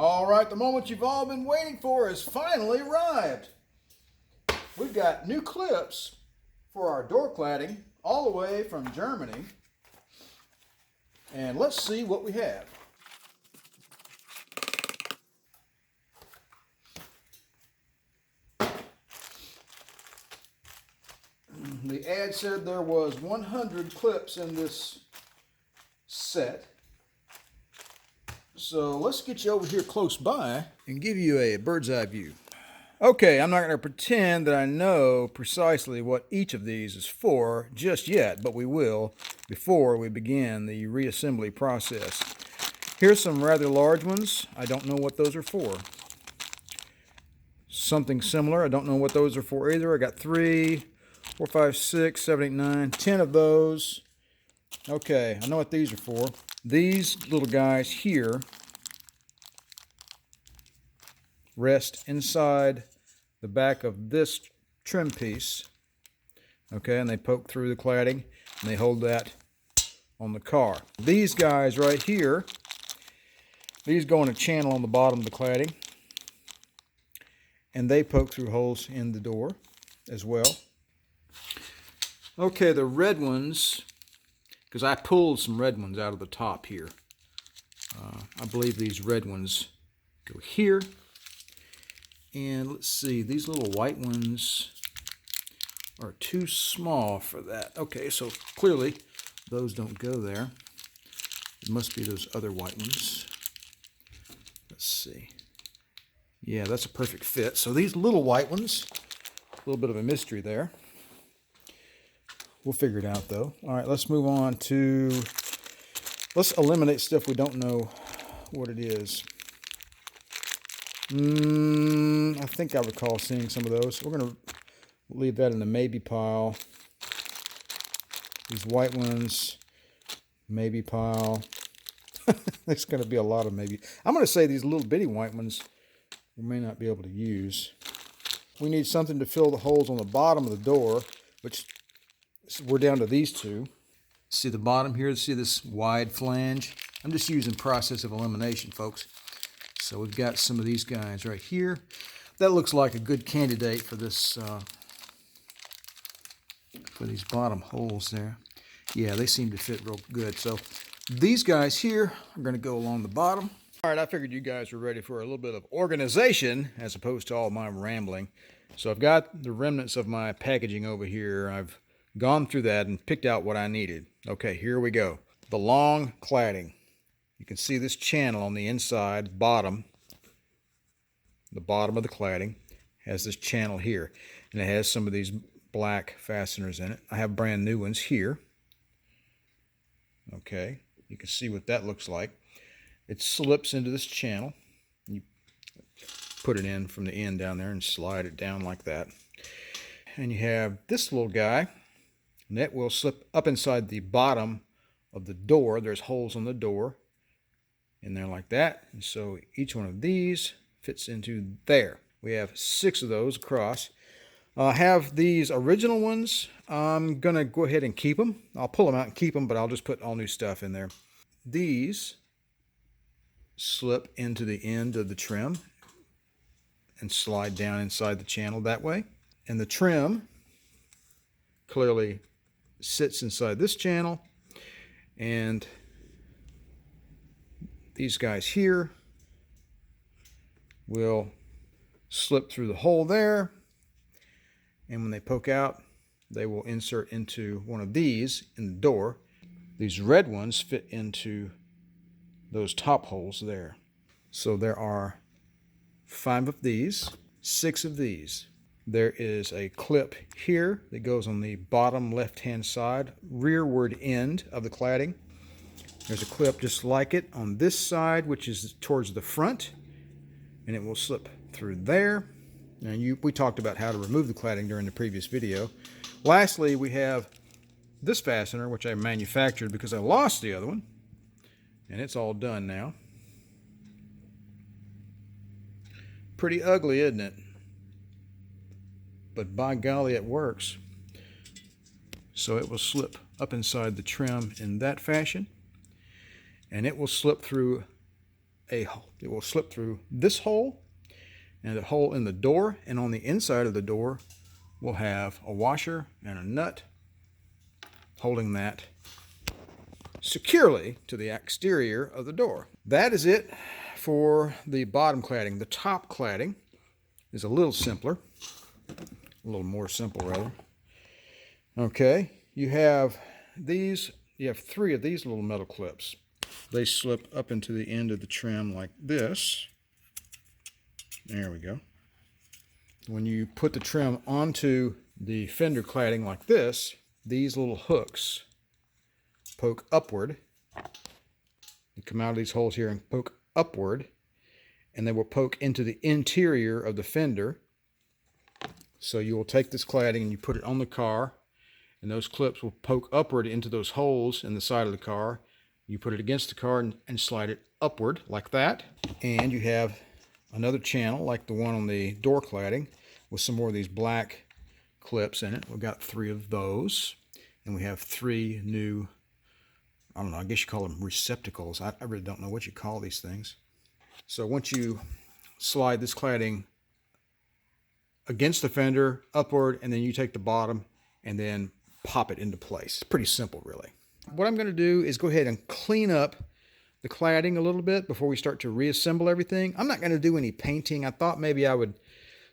All right, the moment you've all been waiting for has finally arrived. We've got new clips for our door cladding all the way from Germany. And let's see what we have. The ad said there was 100 clips in this set. So let's get you over here close by and give you a bird's eye view. Okay, I'm not going to pretend that I know precisely what each of these is for just yet, but we will before we begin the reassembly process. Here's some rather large ones. I don't know what those are for. Something similar. I don't know what those are for either. I got 3, 4, 5, 6, 7, 8, 9, 10 of those. Okay, I know what these are for. These little guys here rest inside the back of this trim piece. Okay, and they poke through the cladding and they hold that on the car. These guys right here, these go in a channel on the bottom of the cladding and they poke through holes in the door as well. Okay, the red ones, because I pulled some red ones out of the top here. I believe these red ones go here. And let's see, these little white ones are too small for that. Okay, so clearly those don't go there. It must be those other white ones. Let's see. Yeah, that's a perfect fit. So these little white ones, a little bit of a mystery there. We'll figure it out though. All right, let's move on to, let's eliminate stuff we don't know what it is. I think I recall seeing some of those. We're going to leave that in the maybe pile. These white ones, maybe pile. There's going to be a lot of maybe. I'm going to say these little bitty white ones we may not be able to use. We need something to fill the holes on the bottom of the door, which we're down to these two. See the bottom here? See this wide flange? I'm just using process of elimination, folks. So we've got some of these guys right here. That looks like a good candidate for this, for these bottom holes there. Yeah, they seem to fit real good. So these guys here are going to go along the bottom. All right, I figured you guys were ready for a little bit of organization as opposed to all my rambling. So I've got the remnants of my packaging over here. I've gone through that and picked out what I needed. Okay, here we go. The long cladding. You can see this channel on the inside, bottom. The bottom of the cladding has this channel here. And it has some of these black fasteners in it. I have brand new ones here. Okay, you can see what that looks like. It slips into this channel. You put it in from the end down there and slide it down like that. And you have this little guy. And that will slip up inside the bottom of the door. There's holes on the door in there like that. And so each one of these fits into there. We have 6 of those across. I have these original ones. I'm going to go ahead and keep them. I'll pull them out and keep them, but I'll just put all new stuff in there. These slip into the end of the trim and slide down inside the channel that way. And the trim clearly sits inside this channel, and these guys here will slip through the hole there, and when they poke out they will insert into one of these in the door. These red ones fit into those top holes there. So there are 5 of these, 6 of these. There is a clip here that goes on the bottom left-hand side, rearward end of the cladding. There's a clip just like it on this side, which is towards the front, and it will slip through there. And we talked about how to remove the cladding during the previous video. Lastly, we have this fastener, which I manufactured because I lost the other one, and it's all done now. Pretty ugly, isn't it? But by golly, it works. So it will slip up inside the trim in that fashion, and it will slip through it will slip through this hole and the hole in the door, and on the inside of the door we'll have a washer and a nut holding that securely to the exterior of the door. That is it for the bottom cladding. The top cladding is a little simpler, a little more simple rather. Okay, you have three of these little metal clips. They slip up into the end of the trim like this. There we go. When you put the trim onto the fender cladding like this, these little hooks poke upward. They come out of these holes here and poke upward, and they will poke into the interior of the fender. So you will take this cladding and you put it on the car, and those clips will poke upward into those holes in the side of the car. You put it against the car and slide it upward like that. And you have another channel like the one on the door cladding with some more of these black clips in it. We've got 3 of those. And we have 3 new, I don't know, I guess you call them receptacles. I really don't know what you call these things. So once you slide this cladding against the fender, upward, and then you take the bottom and then pop it into place. It's pretty simple, really. What I'm going to do is go ahead and clean up the cladding a little bit before we start to reassemble everything. I'm not going to do any painting. I thought maybe I would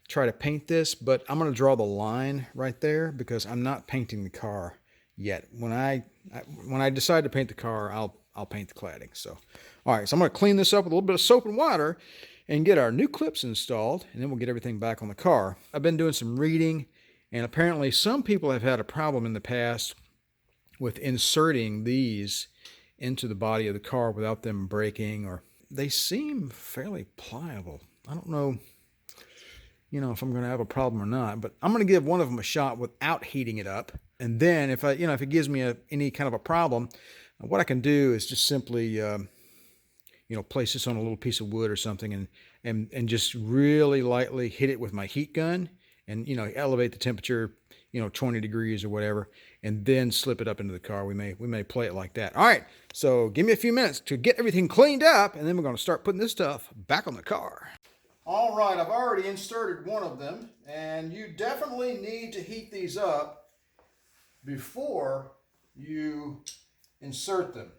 try to paint this, but I'm going to draw the line right there because I'm not painting the car yet. When I decide to paint the car, I'll paint the cladding. So, all right, so I'm going to clean this up with a little bit of soap and water and get our new clips installed, and then we'll get everything back on the car. I've been doing some reading, and apparently some people have had a problem in the past with inserting these into the body of the car without them breaking, or they seem fairly pliable. I don't know, if I'm going to have a problem or not, but I'm going to give one of them a shot without heating it up. And then if it gives me any kind of a problem, what I can do is just simply, place this on a little piece of wood or something and just really lightly hit it with my heat gun and, elevate the temperature, 20 degrees or whatever, and then slip it up into the car. We may play it like that. All right, so give me a few minutes to get everything cleaned up, and then we're going to start putting this stuff back on the car. All right, I've already inserted one of them, and you definitely need to heat these up before you insert them.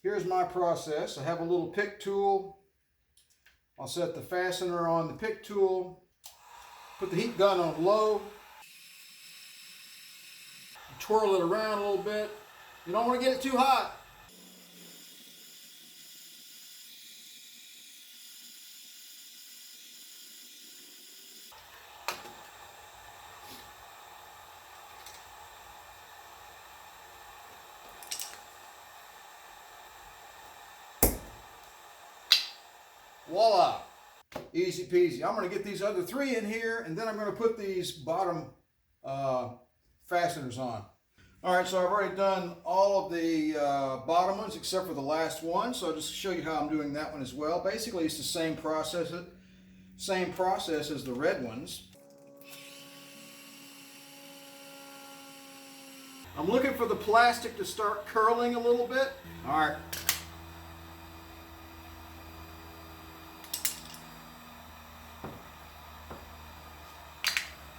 Here's my process. I have a little pick tool. I'll set the fastener on the pick tool, put the heat gun on low, twirl it around a little bit. You don't want to get it too hot. Voila! Easy peasy. I'm going to get these other 3 in here, and then I'm going to put these bottom fasteners on. All right, so I've already done all of the bottom ones except for the last one, so I'll just show you how I'm doing that one as well. Basically, it's the same process as the red ones. I'm looking for the plastic to start curling a little bit. All right.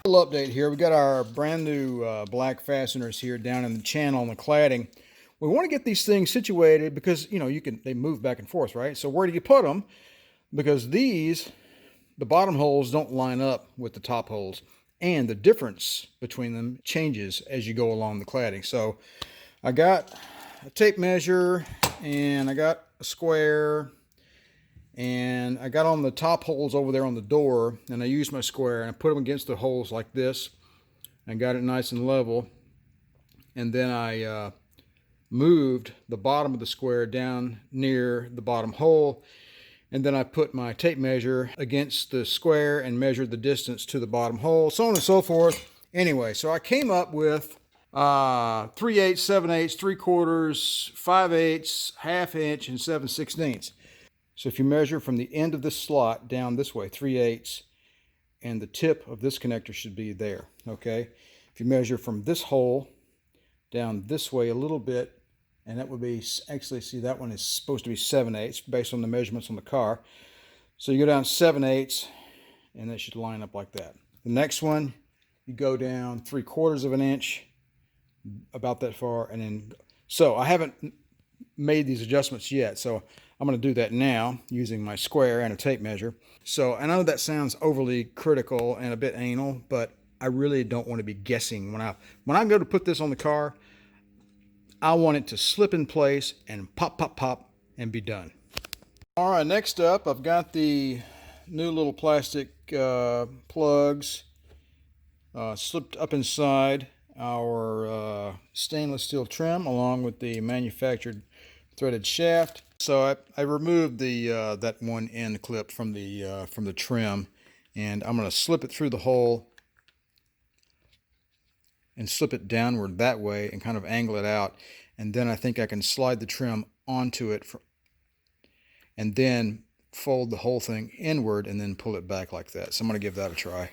Little update here. We got our brand new black fasteners here down in the channel on the cladding. We want to get these things situated because they move back and forth, right? So where do you put them? Because the bottom holes don't line up with the top holes, and the difference between them changes as you go along the cladding. So I got a tape measure, and I got a square, and I got on the top holes over there on the door, and I used my square and I put them against the holes like this and got it nice and level. And then I moved the bottom of the square down near the bottom hole, and then I put my tape measure against the square and measured the distance to the bottom hole, so on and so forth. Anyway, so I came up with 3/8, 7/8, 3/4, 5/8, 1/2 inch, and 7/16. So if you measure from the end of this slot down this way, 3/8, and the tip of this connector should be there, okay? If you measure from this hole down this way a little bit, and that would be, actually, see, that one is supposed to be 7/8 based on the measurements on the car. So you go down 7/8, and that should line up like that. The next one, you go down 3/4 of an inch, about that far, and then, so I haven't made these adjustments yet, so I'm going to do that now using my square and a tape measure. So I know that sounds overly critical and a bit anal, but I really don't want to be guessing. When I go to put this on the car, I want it to slip in place and pop, pop, pop, and be done. All right, next up, I've got the new little plastic plugs slipped up inside our stainless steel trim, along with the manufactured threaded shaft. So I removed the that one end clip from the trim, and I'm going to slip it through the hole and slip it downward that way and kind of angle it out, and then I think I can slide the trim onto it and then fold the whole thing inward and then pull it back like that. So I'm going to give that a try.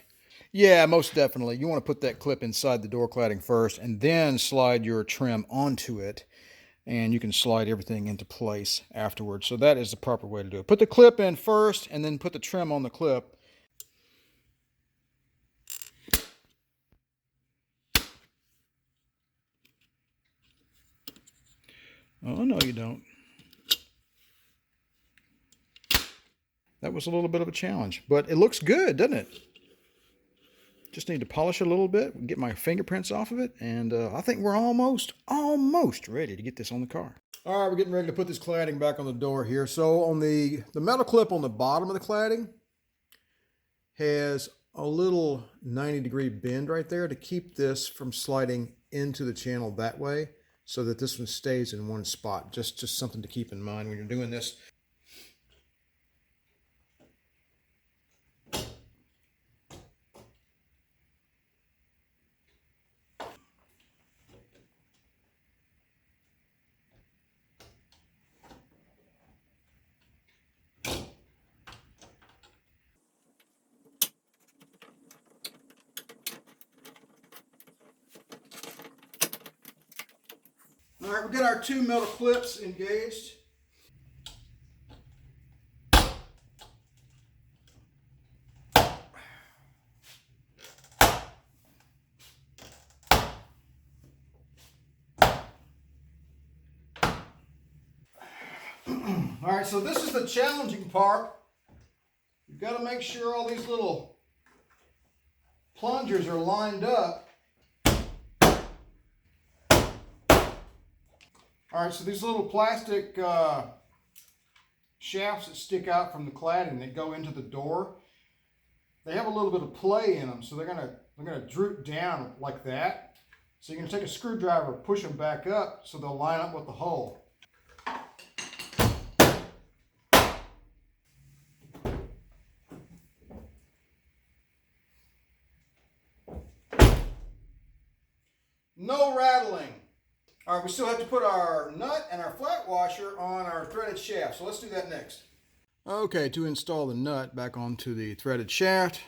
Yeah, most definitely. You want to put that clip inside the door cladding first and then slide your trim onto it, and you can slide everything into place afterwards. So that is the proper way to do it. Put the clip in first and then put the trim on the clip. Oh, no, you don't. That was a little bit of a challenge, but it looks good, doesn't it? Just need to polish it a little bit, get my fingerprints off of it, and I think we're almost ready to get this on the car. All right, we're getting ready to put this cladding back on the door here. So on the metal clip on the bottom of the cladding has a little 90-degree bend right there to keep this from sliding into the channel that way, so that this one stays in one spot. Just something to keep in mind when you're doing this. All right, we've got our two metal clips engaged. All right, so this is the challenging part. You've got to make sure all these little plungers are lined up. All right, so these little plastic shafts that stick out from the cladding that go into the door, they have a little bit of play in them, so they're gonna droop down like that. So you're gonna take a screwdriver, push them back up, so they'll line up with the hole. No rattling. All right, we still have to put our nut and our flat washer on our threaded shaft, so let's do that next. Okay, to install the nut back onto the threaded shaft,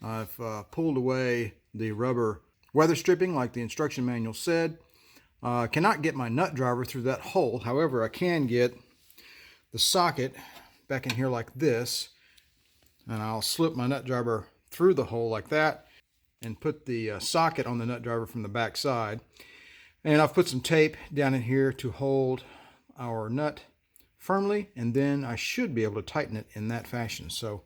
I've pulled away the rubber weather stripping like the instruction manual said. Cannot get my nut driver through that hole. However, I can get the socket back in here like this, and I'll slip my nut driver through the hole like that and put the socket on the nut driver from the back side. And I've put some tape down in here to hold our nut firmly, and then I should be able to tighten it in that fashion. So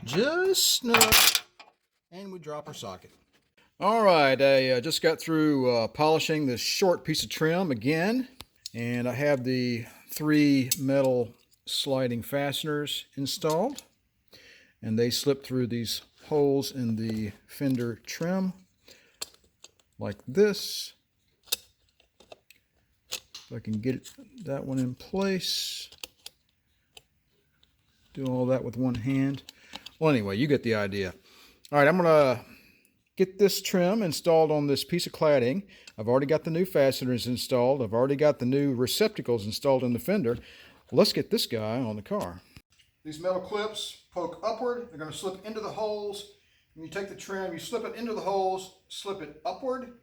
just snug, and we drop our socket. All right, I just got through polishing this short piece of trim again, and I have the 3 metal sliding fasteners installed, and they slip through these holes in the fender trim like this. If I can get that one in place, do all that with one hand. Well, anyway, you get the idea. All right, I'm gonna get this trim installed on this piece of cladding. I've already got the new fasteners installed. I've already got the new receptacles installed in the fender. Let's get this guy on the car. These metal clips poke upward. They're going to slip into the holes When you take the trim, you slip it into the holes, slip it upward,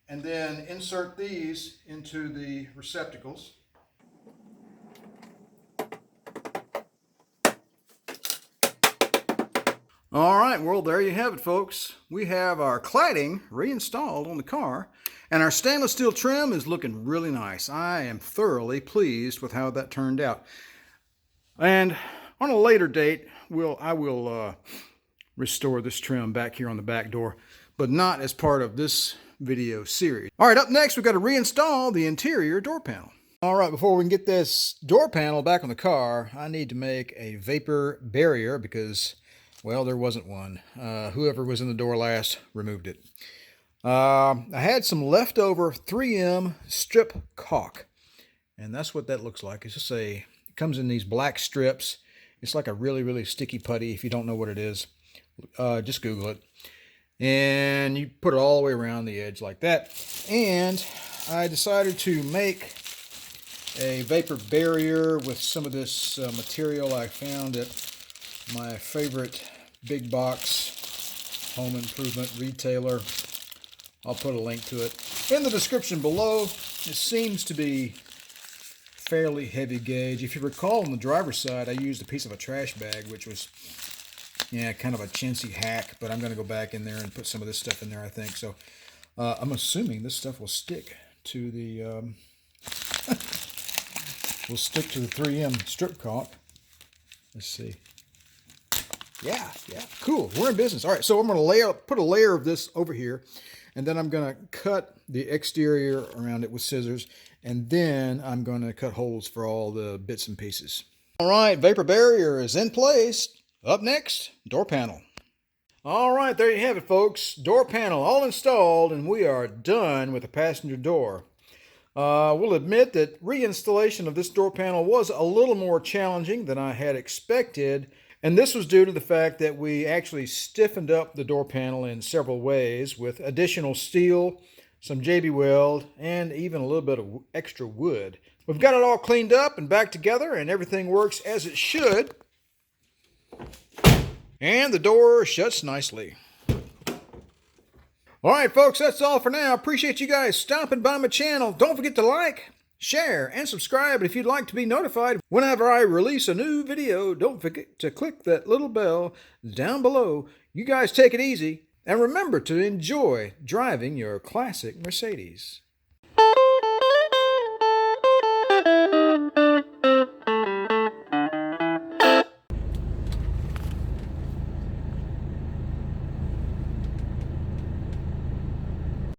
and then insert these into the receptacles. All right, well, there you have it, folks. We have our cladding reinstalled on the car, and our stainless steel trim is looking really nice. I am thoroughly pleased with how that turned out. And on a later date, I will restore this trim back here on the back door, but not as part of this video series. All right, up next, we've got to reinstall the interior door panel. All right, before we can get this door panel back on the car, I need to make a vapor barrier because, well, there wasn't one. Whoever was in the door last removed it. I had some leftover 3M strip caulk, and that's what that looks like. It's just it comes in these black strips. It's like a really, really sticky putty. If you don't know what it is, just Google it. And you put it all the way around the edge like that. And I decided to make a vapor barrier with some of this material I found at my favorite big box home improvement retailer. I'll put a link to it in the description below. It seems to be fairly heavy gauge. If you recall, on the driver's side, I used a piece of a trash bag, which was, yeah, kind of a chintzy hack, but I'm going to go back in there and put some of this stuff in there, I think. So I'm assuming this stuff will stick to the will stick to the 3M strip caulk. Let's see. Yeah, cool. We're in business. All right, so I'm going to put a layer of this over here, and then I'm going to cut the exterior around it with scissors, and then I'm going to cut holes for all the bits and pieces. All right, vapor barrier is in place. Up next, door panel. All right, there you have it, folks. Door panel all installed, and we are done with the passenger door. We'll admit that reinstallation of this door panel was a little more challenging than I had expected, and this was due to the fact that we actually stiffened up the door panel in several ways with additional steel, some JB Weld, and even a little bit of extra wood. We've got it all cleaned up and back together, and everything works as it should. And the door shuts nicely. All right, folks, that's all for now. Appreciate you guys stopping by my channel. Don't forget to like, share, and subscribe. If you'd like to be notified whenever I release a new video, don't forget to click that little bell down below. You guys take it easy, and remember to enjoy driving your classic Mercedes.